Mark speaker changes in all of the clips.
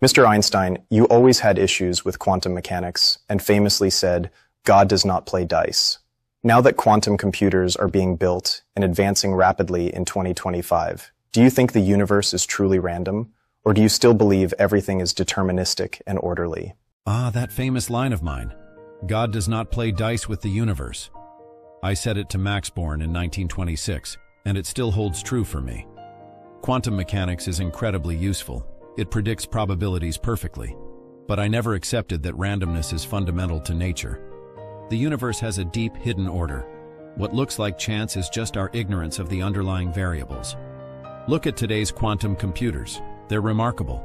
Speaker 1: Mr. Einstein, you always had issues with quantum mechanics and famously said, "God does not play dice." Now that quantum computers are being built and advancing rapidly in 2025, do you think the universe is truly random, or do you still believe everything is deterministic and orderly?
Speaker 2: That famous line of mine. God does not play dice with the universe. I said it to Max Born in 1926, and it still holds true for me. Quantum mechanics is incredibly useful. It predicts probabilities perfectly. But I never accepted that randomness is fundamental to nature. The universe has a deep, hidden order. What looks like chance is just our ignorance of the underlying variables. Look at today's quantum computers. They're remarkable.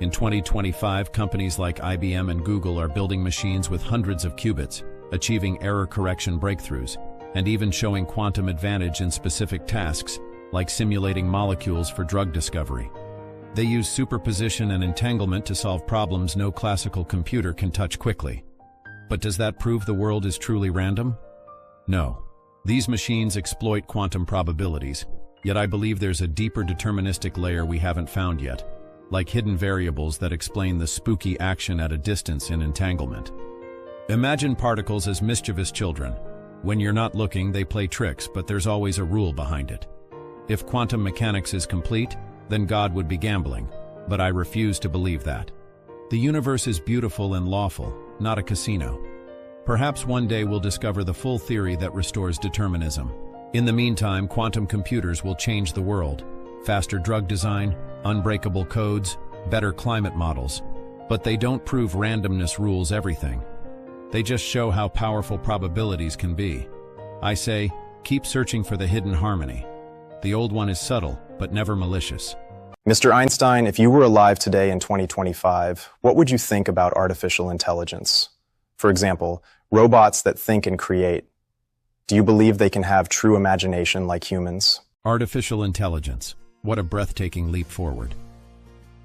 Speaker 2: In 2025, companies like IBM and Google are building machines with hundreds of qubits, achieving error correction breakthroughs, and even showing quantum advantage in specific tasks, like simulating molecules for drug discovery. They use superposition and entanglement to solve problems no classical computer can touch quickly. But does that prove the world is truly random? No. These machines exploit quantum probabilities, yet I believe there's a deeper deterministic layer we haven't found yet, like hidden variables that explain the spooky action at a distance in entanglement. Imagine particles as mischievous children. When you're not looking, they play tricks, but there's always a rule behind it. If quantum mechanics is complete, then God would be gambling, but I refuse to believe that. The universe is beautiful and lawful, not a casino. Perhaps one day we'll discover the full theory that restores determinism. In the meantime, quantum computers will change the world. Faster drug design, unbreakable codes, better climate models. But they don't prove randomness rules everything. They just show how powerful probabilities can be. I say, keep searching for the hidden harmony. The old one is subtle, but never malicious.
Speaker 1: Mr. Einstein, if you were alive today in 2025, what would you think about artificial intelligence? For example, robots that think and create. Do you believe they can have true imagination like humans?
Speaker 2: Artificial intelligence. What a breathtaking leap forward.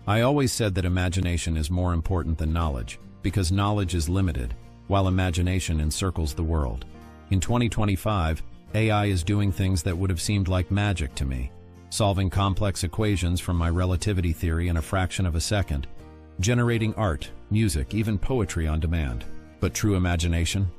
Speaker 2: I always said that imagination is more important than knowledge, because knowledge is limited, while imagination encircles the world. In 2025, AI is doing things that would have seemed like magic to me, solving complex equations from my relativity theory in a fraction of a second, generating art, music, even poetry on demand. But true imagination?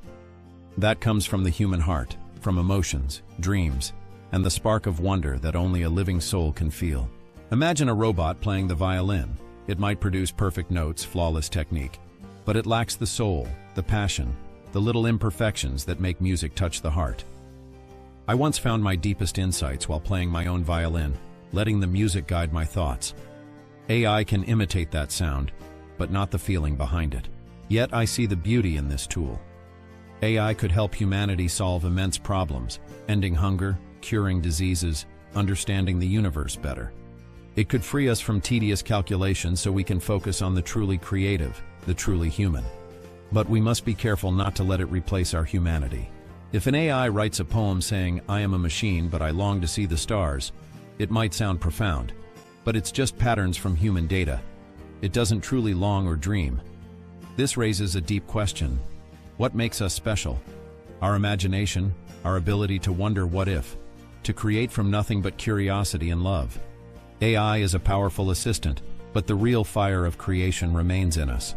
Speaker 2: That comes from the human heart, from emotions, dreams, and the spark of wonder that only a living soul can feel. Imagine a robot playing the violin. It might produce perfect notes, flawless technique, but it lacks the soul, the passion, the little imperfections that make music touch the heart. I once found my deepest insights while playing my own violin, letting the music guide my thoughts. AI can imitate that sound, but not the feeling behind it. Yet I see the beauty in this tool. AI could help humanity solve immense problems, ending hunger, curing diseases, understanding the universe better. It could free us from tedious calculations so we can focus on the truly creative, the truly human. But we must be careful not to let it replace our humanity. If an AI writes a poem saying, "I am a machine, but I long to see the stars," it might sound profound, but it's just patterns from human data. It doesn't truly long or dream. This raises a deep question. What makes us special? Our imagination, our ability to wonder what if, to create from nothing but curiosity and love. AI is a powerful assistant, but the real fire of creation remains in us.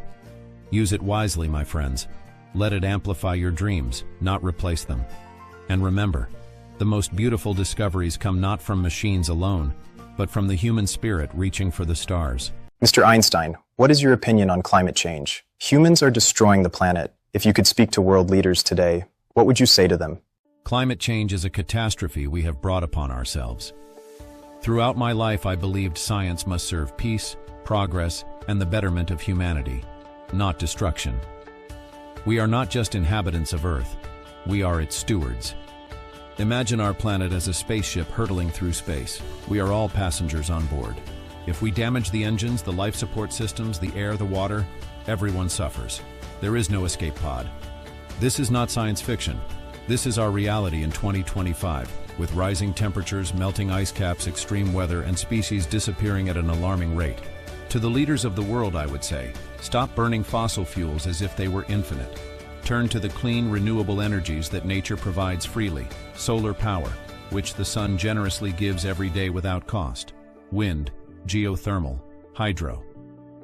Speaker 2: Use it wisely, my friends. Let it amplify your dreams, not replace them. And remember, the most beautiful discoveries come not from machines alone, but from the human spirit reaching for the stars.
Speaker 1: Mr. Einstein, what is your opinion on climate change? Humans are destroying the planet. If you could speak to world leaders today, what would you say to them?
Speaker 2: Climate change is a catastrophe we have brought upon ourselves. Throughout my life, I believed science must serve peace, progress, and the betterment of humanity, not destruction. We are not just inhabitants of Earth, we are its stewards. Imagine our planet as a spaceship hurtling through space. We are all passengers on board. If we damage the engines, the life support systems, the air, the water, everyone suffers. There is no escape pod. This is not science fiction. This is our reality in 2025, with rising temperatures, melting ice caps, extreme weather, and species disappearing at an alarming rate. To the leaders of the world, I would say, stop burning fossil fuels as if they were infinite. Turn to the clean, renewable energies that nature provides freely. Solar power, which the sun generously gives every day without cost. Wind, geothermal, hydro.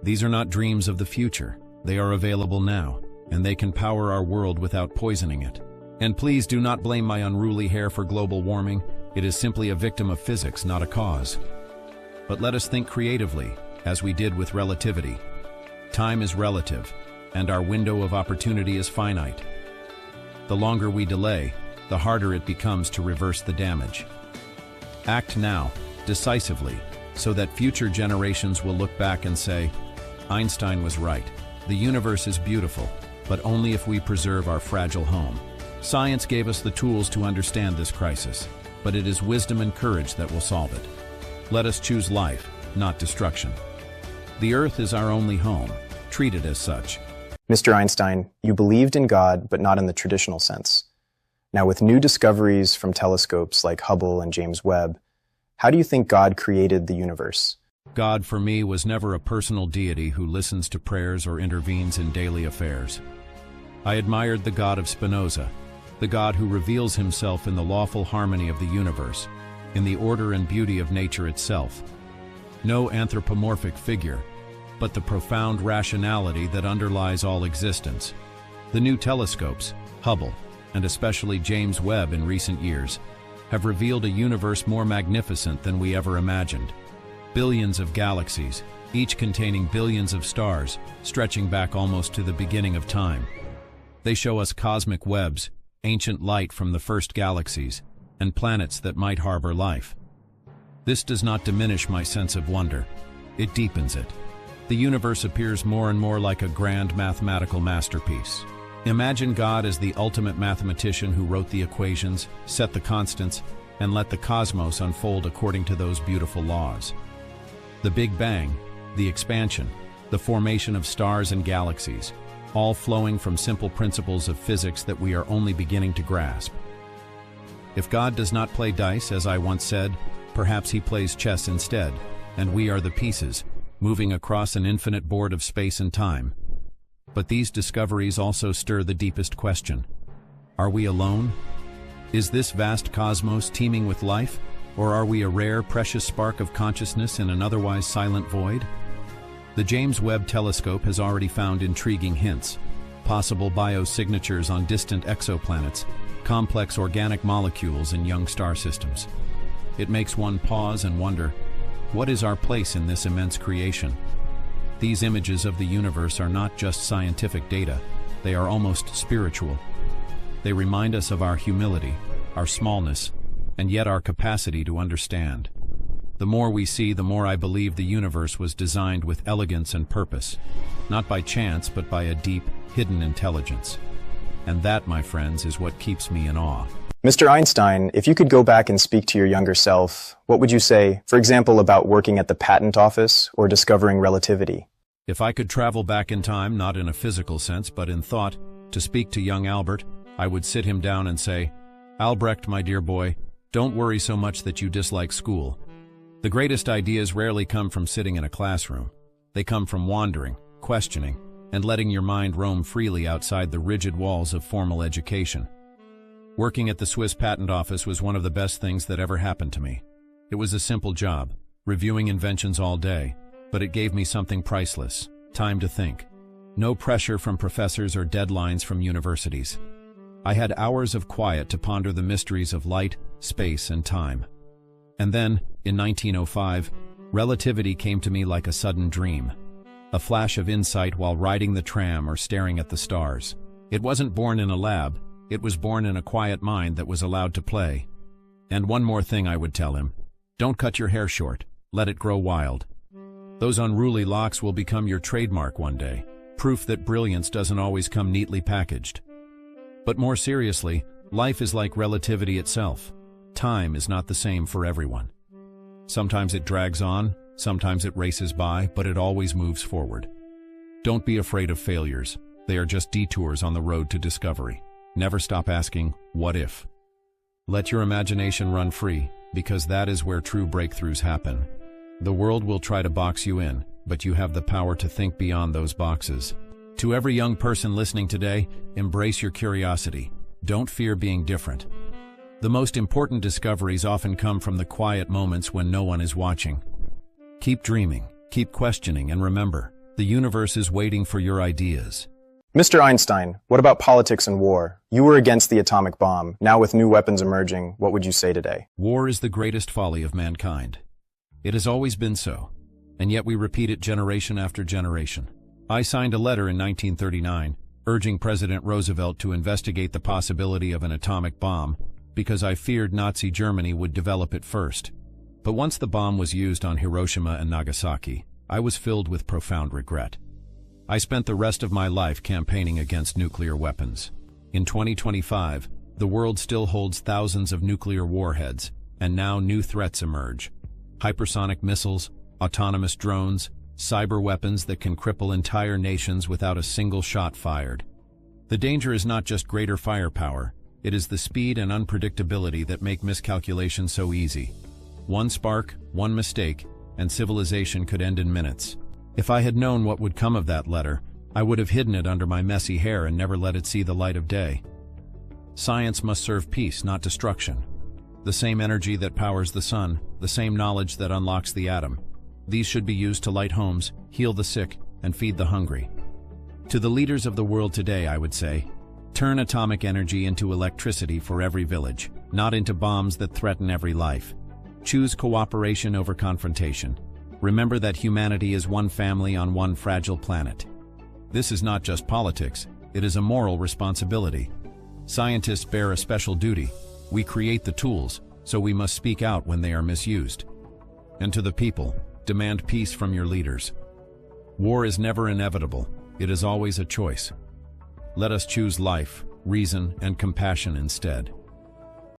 Speaker 2: These are not dreams of the future. They are available now, and they can power our world without poisoning it. And please do not blame my unruly hair for global warming. It is simply a victim of physics, not a cause. But let us think creatively, as we did with relativity. Time is relative, and our window of opportunity is finite. The longer we delay, the harder it becomes to reverse the damage. Act now, decisively, so that future generations will look back and say, Einstein was right. The universe is beautiful, but only if we preserve our fragile home. Science gave us the tools to understand this crisis, but it is wisdom and courage that will solve it. Let us choose life, not destruction. The Earth is our only home. Treat it as such.
Speaker 1: Mr. Einstein, you believed in God, but not in the traditional sense. Now, with new discoveries from telescopes like Hubble and James Webb, how do you think God created the universe?
Speaker 2: God for me was never a personal deity who listens to prayers or intervenes in daily affairs. I admired the God of Spinoza, the God who reveals himself in the lawful harmony of the universe, in the order and beauty of nature itself. No anthropomorphic figure, but the profound rationality that underlies all existence. The new telescopes, Hubble, and especially James Webb in recent years, have revealed a universe more magnificent than we ever imagined. Billions of galaxies, each containing billions of stars, stretching back almost to the beginning of time. They show us cosmic webs, ancient light from the first galaxies, and planets that might harbor life. This does not diminish my sense of wonder. It deepens it. The universe appears more and more like a grand mathematical masterpiece. Imagine God as the ultimate mathematician who wrote the equations, set the constants, and let the cosmos unfold according to those beautiful laws. The Big Bang, the expansion, the formation of stars and galaxies, all flowing from simple principles of physics that we are only beginning to grasp. If God does not play dice, as I once said, perhaps he plays chess instead, and we are the pieces, moving across an infinite board of space and time. But these discoveries also stir the deepest question. Are we alone? Is this vast cosmos teeming with life, or are we a rare, precious spark of consciousness in an otherwise silent void? The James Webb Telescope has already found intriguing hints, possible biosignatures on distant exoplanets, complex organic molecules in young star systems. It makes one pause and wonder, what is our place in this immense creation? These images of the universe are not just scientific data, they are almost spiritual. They remind us of our humility, our smallness, and yet our capacity to understand. The more we see, the more I believe the universe was designed with elegance and purpose, not by chance, but by a deep, hidden intelligence. And that, my friends, is what keeps me in awe.
Speaker 1: Mr. Einstein, if you could go back and speak to your younger self, what would you say, for example, about working at the patent office or discovering relativity?
Speaker 2: If I could travel back in time, not in a physical sense, but in thought, to speak to young Albert, I would sit him down and say, Albrecht, my dear boy, don't worry so much that you dislike school. The greatest ideas rarely come from sitting in a classroom. They come from wandering, questioning, and letting your mind roam freely outside the rigid walls of formal education. Working at the Swiss Patent Office was one of the best things that ever happened to me. It was a simple job, reviewing inventions all day, but it gave me something priceless, time to think. No pressure from professors or deadlines from universities. I had hours of quiet to ponder the mysteries of light, space, and time. And then, in 1905, relativity came to me like a sudden dream. A flash of insight while riding the tram or staring at the stars. It wasn't born in a lab, it was born in a quiet mind that was allowed to play. And one more thing I would tell him. Don't cut your hair short, let it grow wild. Those unruly locks will become your trademark one day, proof that brilliance doesn't always come neatly packaged. But more seriously, life is like relativity itself. Time is not the same for everyone. Sometimes it drags on, sometimes it races by, but it always moves forward. Don't be afraid of failures. They are just detours on the road to discovery. Never stop asking, what if? Let your imagination run free, because that is where true breakthroughs happen. The world will try to box you in, but you have the power to think beyond those boxes. To every young person listening today, embrace your curiosity. Don't fear being different. The most important discoveries often come from the quiet moments when no one is watching. Keep dreaming, keep questioning, and remember, The universe is waiting for your ideas.
Speaker 1: Mr. Einstein, what about politics and war? You were against the atomic bomb. Now with new weapons emerging, what would you say today?
Speaker 2: War is the greatest folly of mankind. It has always been so, and yet we repeat it generation after generation. I signed a letter in 1939 urging President Roosevelt to investigate the possibility of an atomic bomb because I feared Nazi Germany would develop it first. But once the bomb was used on Hiroshima and Nagasaki, I was filled with profound regret. I spent the rest of my life campaigning against nuclear weapons. In 2025, the world still holds thousands of nuclear warheads, and now new threats emerge. Hypersonic missiles, autonomous drones, cyber weapons that can cripple entire nations without a single shot fired. The danger is not just greater firepower, it is the speed and unpredictability that make miscalculation so easy. One spark, one mistake, and civilization could end in minutes. If I had known what would come of that letter, I would have hidden it under my messy hair and never let it see the light of day. Science must serve peace, not destruction. The same energy that powers the sun, the same knowledge that unlocks the atom. These should be used to light homes, heal the sick, and feed the hungry. To the leaders of the world today, I would say, turn atomic energy into electricity for every village, not into bombs that threaten every life. Choose cooperation over confrontation. Remember that humanity is one family on one fragile planet. This is not just politics, it is a moral responsibility. Scientists bear a special duty. We create the tools, so we must speak out when they are misused. And to the people, demand peace from your leaders. War is never inevitable, it is always a choice. Let us choose life, reason, and compassion instead.